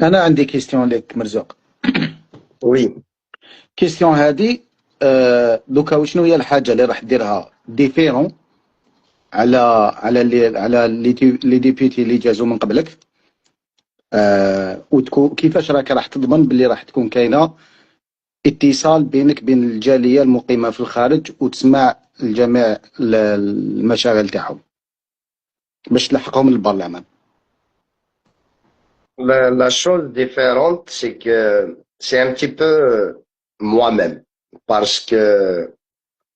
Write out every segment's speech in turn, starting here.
أنا عندي كيستيون لك مرزوق. وي كيستيون هادي دوكا وشنو هي الحاجة اللي راح ديرها ديفيرون على لي ديبيتي اللي جازوا من قبلك، وتكون كيفاش راك تضمن باللي راح تكون كاينة اتصال بينك بين الجالية المقيمة في الخارج وتسمع الجميع المشاغل تاعهم باش تلحقهم للبرلمان. la chose différente, c'est que c'est un petit peu moi-même, parce que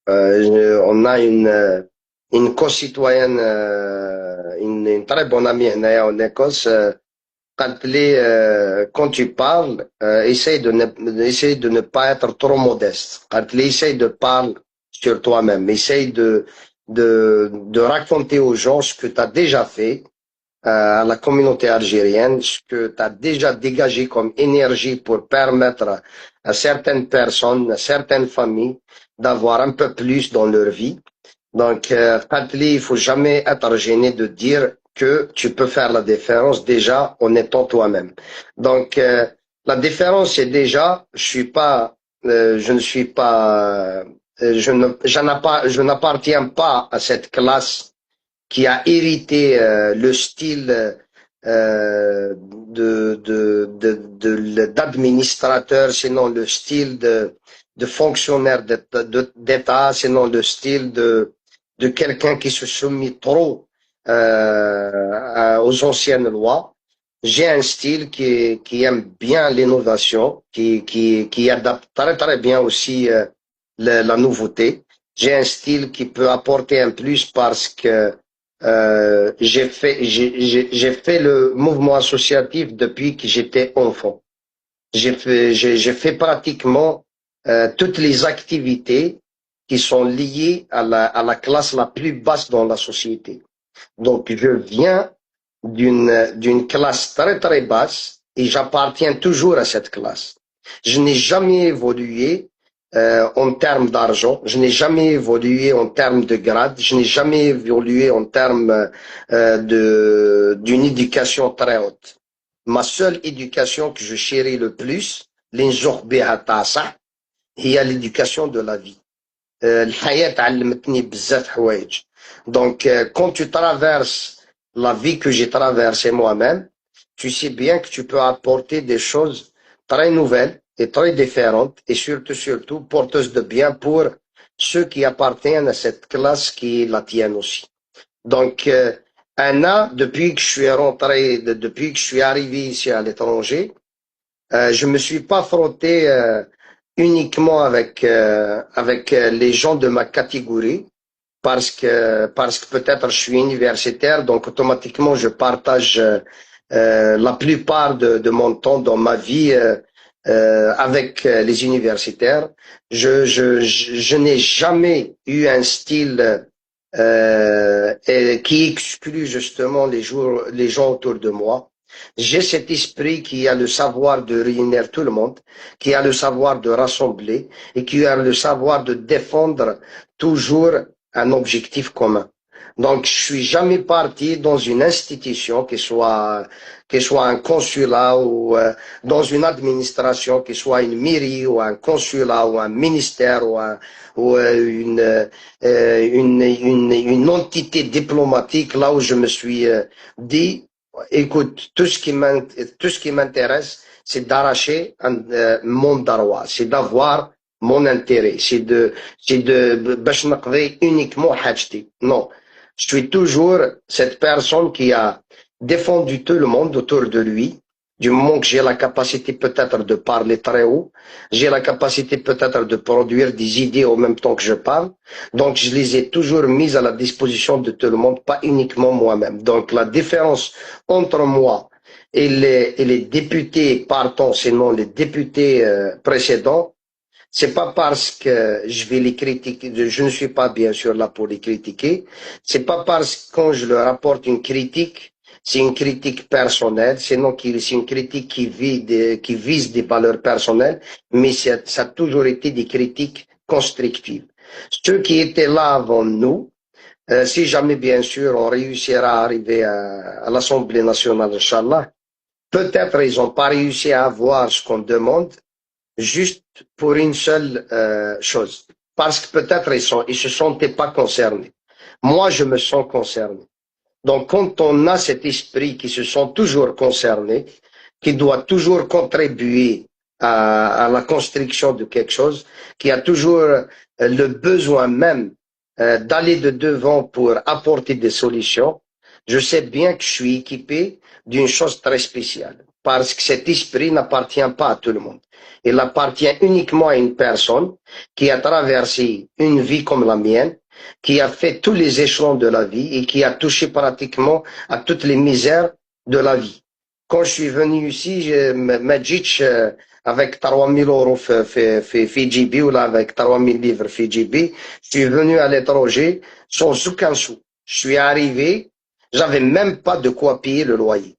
on a une concitoyenne, une très bonne amie en Écosse. Quand quand tu parles, essaye de ne pas être trop modeste. Quand essaye de parler sur toi-même, essaye de raconter aux gens ce que tu as déjà fait, à la communauté algérienne, ce que tu as déjà dégagé comme énergie pour permettre à certaines personnes, à certaines familles, d'avoir un peu plus dans leur vie. Donc, il faut jamais être gêné de dire que tu peux faire la différence déjà en étant toi-même. Donc, la différence, c'est déjà, je ne suis pas, je n'appartiens pas à cette classe qui a hérité le style d'administrateur, sinon le style de fonctionnaire d'État, sinon le style de quelqu'un qui se soumet trop aux anciennes lois. J'ai un style qui aime bien l'innovation, qui adapte très très bien aussi la nouveauté. J'ai un style qui peut apporter un plus parce que j'ai fait le mouvement associatif depuis que j'étais enfant. J'ai fait pratiquement toutes les activités qui sont liées à la classe la plus basse dans la société. Donc, je viens d'une classe très très basse et j'appartiens toujours à cette classe. Je n'ai jamais évolué en termes d'argent, je n'ai jamais évolué en termes de grade, je n'ai jamais évolué en termes d'une éducation très haute. Ma seule éducation que je chéris le plus, هي l'éducation de la vie. الحياة علمتني بزاف حوايج. Donc, quand tu traverses la vie que j'ai traversée moi-même, tu sais bien que tu peux apporter des choses très nouvelles et très différentes et surtout porteuses de bien pour ceux qui appartiennent à cette classe qui est la tienne aussi. Donc, Anna, depuis que je suis rentré, depuis que je suis arrivé ici à l'étranger, je me suis pas frotté uniquement avec les gens de ma catégorie parce que peut-être je suis universitaire, donc automatiquement je partage la plupart de mon temps dans ma vie avec les universitaires. Je n'ai jamais eu un style qui exclut justement les gens autour de moi. J'ai cet esprit qui a le savoir de réunir tout le monde, qui a le savoir de rassembler et qui a le savoir de défendre toujours un objectif commun. Donc, je suis jamais parti dans une institution qui soit un consulat ou dans une administration, qui soit une mairie ou un consulat ou un ministère ou une entité diplomatique là où je me suis dit, écoute, tout ce qui m'intéresse, c'est d'arracher mon droit, c'est d'avoir mon intérêt, باش نقضي uniquement حاجتي. Non, je suis toujours cette personne qui a défendu tout le monde autour de lui. Du moment que j'ai la capacité peut-être de parler très haut, j'ai la capacité peut-être de produire des idées en même temps que je parle. Donc, je les ai toujours mises à la disposition de tout le monde, pas uniquement moi-même. Donc, la différence entre moi et les députés partants, sinon les députés précédents, c'est pas parce que je vais les critiquer, je ne suis pas bien sûr là pour les critiquer. C'est pas parce que quand je leur apporte une critique, c'est une critique personnelle, sinon c'est une critique qui vise des valeurs personnelles, mais ça a toujours été des critiques constructives. Ceux qui étaient là avant nous, si jamais bien sûr on réussira à arriver à l'Assemblée nationale, Inch'Allah, peut-être ils n'ont pas réussi à avoir ce qu'on demande juste pour une seule chose. Parce que peut-être ils se sentaient pas concernés. Moi, je me sens concerné. Donc, quand on a cet esprit qui se sent toujours concerné, qui doit toujours contribuer à la construction de quelque chose, qui a toujours le besoin même d'aller de devant pour apporter des solutions, je sais bien que je suis équipé d'une chose très spéciale. Parce que cet esprit n'appartient pas à tout le monde. Il appartient uniquement à une personne qui a traversé une vie comme la mienne, qui a fait tous les échelons de la vie et qui a touché pratiquement à toutes les misères de la vie. Quand je suis venu ici, Medjic, avec 3000 euros Fiji ou là avec 3000 livres Fiji, je suis venu à l'étranger sans aucun sou. Je suis arrivé, j'avais même pas de quoi payer le loyer.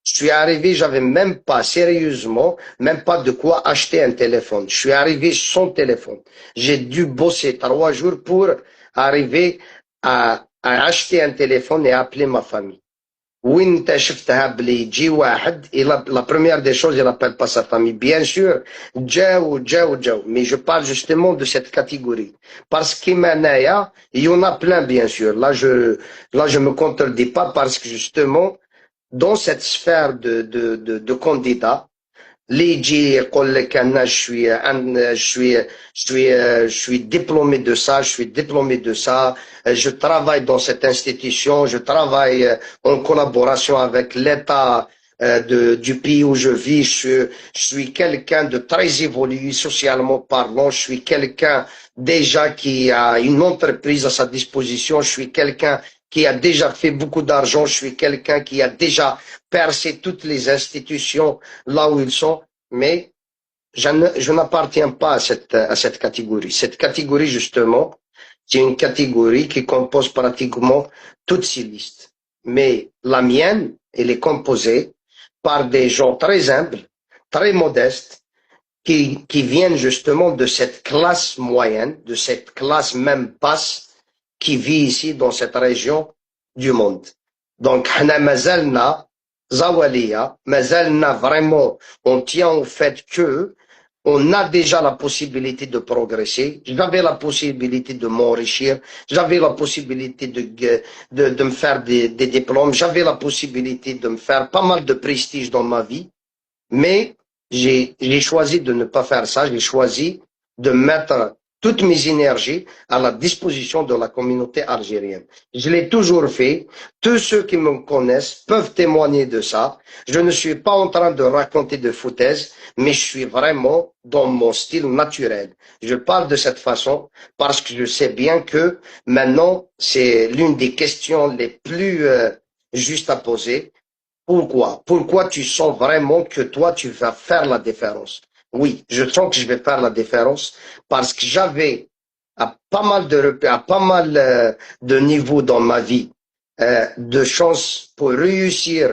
Je suis arrivé, j'avais même pas, sérieusement, même pas de quoi acheter un téléphone. Je suis arrivé sans téléphone. J'ai dû bosser 3 jours pour arriver à acheter un téléphone et appeler ma famille. وين انت شفتها بلي يجي واحد la première des choses il appelle pas sa famille bien sûr جاو mais je parle justement de cette catégorie parce qu'Imanaya il y en a plein bien sûr là je me contredis pas parce que justement dans cette sphère de candidats اللي يجي يقول لك انا je suis diplômé de ça, je suis diplômé de ça, je travaille dans cette institution, je travaille en collaboration avec l'État du pays où je vis, je suis quelqu'un de très évolué socialement parlant, je suis quelqu'un déjà qui a une entreprise à sa disposition, je suis quelqu'un qui a déjà fait beaucoup d'argent, je suis quelqu'un qui a déjà percé toutes les institutions là où ils sont, mais je n'appartiens pas à cette catégorie. Cette catégorie, justement, c'est une catégorie qui compose pratiquement toutes ces listes. Mais la mienne, elle est composée par des gens très humbles, très modestes, qui viennent justement de cette classe moyenne, de cette classe même basse, qui vit ici dans cette région du monde. Donc, Hana Mazalna, Zawalia, Mazalna vraiment, on tient au fait que on a déjà la possibilité de progresser. J'avais la possibilité de m'enrichir. J'avais la possibilité de me faire des diplômes. J'avais la possibilité de me faire pas mal de prestige dans ma vie. Mais j'ai choisi de ne pas faire ça. J'ai choisi de mettre toutes mes énergies à la disposition de la communauté algérienne. Je l'ai toujours fait. Tous ceux qui me connaissent peuvent témoigner de ça. Je ne suis pas en train de raconter de foutaises, mais je suis vraiment dans mon style naturel. Je parle de cette façon parce que je sais bien que maintenant, c'est l'une des questions les plus justes à poser. Pourquoi tu sens vraiment que toi, tu vas faire la différence? Oui, je sens que je vais faire la différence parce que j'avais à pas mal de repères, à pas mal de niveaux dans ma vie, de chance pour réussir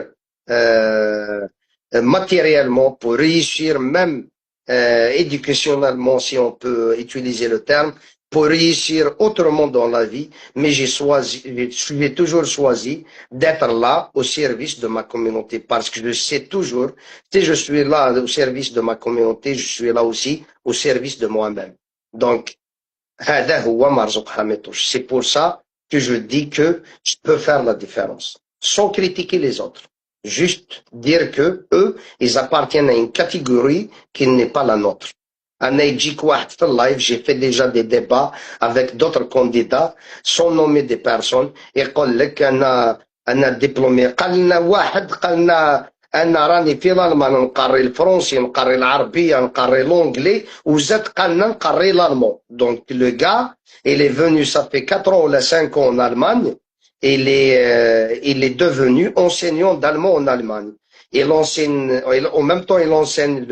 matériellement, pour réussir même éducationnellement, si on peut utiliser le terme, pour réussir autrement dans la vie, mais j'ai toujours choisi d'être là au service de ma communauté parce que je sais toujours, si je suis là au service de ma communauté, je suis là aussi au service de moi-même. Donc, c'est pour ça que je dis que je peux faire la différence, sans critiquer les autres. Juste dire que eux, ils appartiennent à une catégorie qui n'est pas la nôtre. Live, j'ai fait déjà des débats avec d'autres candidats sans nommer des personnes et أنا diplômé قالنا واحد قالنا أنا راني في الألمان نقري الفرنسي نقري العربية نقري l'anglais وزاد قالنا نقري l'allemand. Donc le gars, il est venu, ça fait 4 ans ou 5 ans en Allemagne, il est devenu enseignant d'allemand en Allemagne. Il enseigne, en même temps il enseigne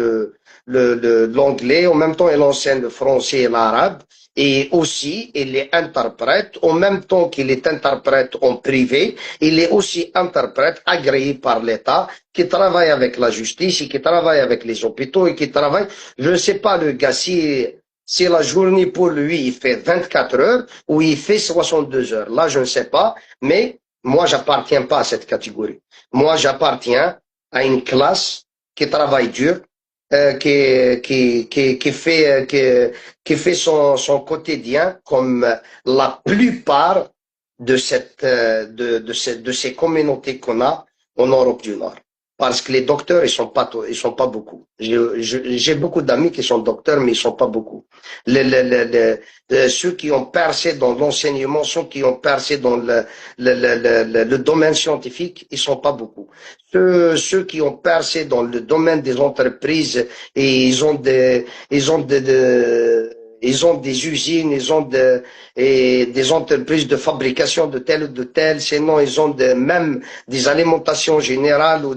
l'anglais, en même temps il enseigne le français et l'arabe, et aussi il est interprète, en même temps qu'il est interprète en privé, il est aussi interprète agréé par l'État, qui travaille avec la justice, et qui travaille avec les hôpitaux, et qui travaille, je ne sais pas le gars, si la journée pour lui il fait 24 heures, ou il fait 62 heures, là je ne sais pas, mais moi j'appartiens pas à cette catégorie. Moi j'appartiens à une classe qui travaille dur, qui fait son quotidien comme la plupart de ces communautés qu'on a en Europe du Nord. Parce que les docteurs, ils sont pas beaucoup. J'ai beaucoup d'amis qui sont docteurs, mais ils sont pas beaucoup. Ceux qui ont percé dans l'enseignement, ceux qui ont percé dans le domaine scientifique, ils sont pas beaucoup. Ceux qui ont percé dans le domaine des entreprises et ils ont des usines, et des entreprises de fabrication de tel ou de tel, sinon ils ont même des alimentations générales ou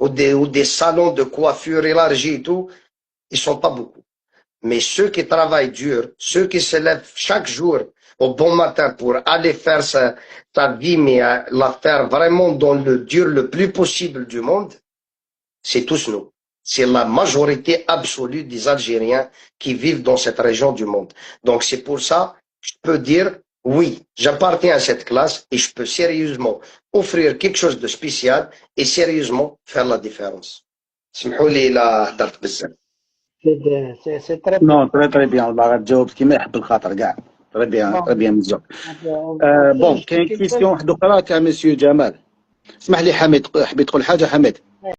des salons de coiffure élargis et tout, ils sont pas beaucoup. Mais ceux qui travaillent dur, ceux qui se lèvent chaque jour au bon matin pour aller faire sa vie, mais la faire vraiment dans le dur le plus possible du monde, c'est tous nous. C'est la majorité absolue des Algériens qui vivent dans cette région du monde. Donc c'est pour ça que je peux dire, oui, j'appartiens à cette classe et je peux sérieusement offrir quelque chose de spécial et sérieusement faire la différence. سمحوا لي لا هدرت بزاف. C'est très bien. نو تري بيان والله غير جاوبت كيما يحب الخاطر كاع. تري بيان مزيان. بون كاين كيستيون واحده اخرى تاع مسيو جمال. اسمح لي حميد، حبيت تقول حاجه حميد؟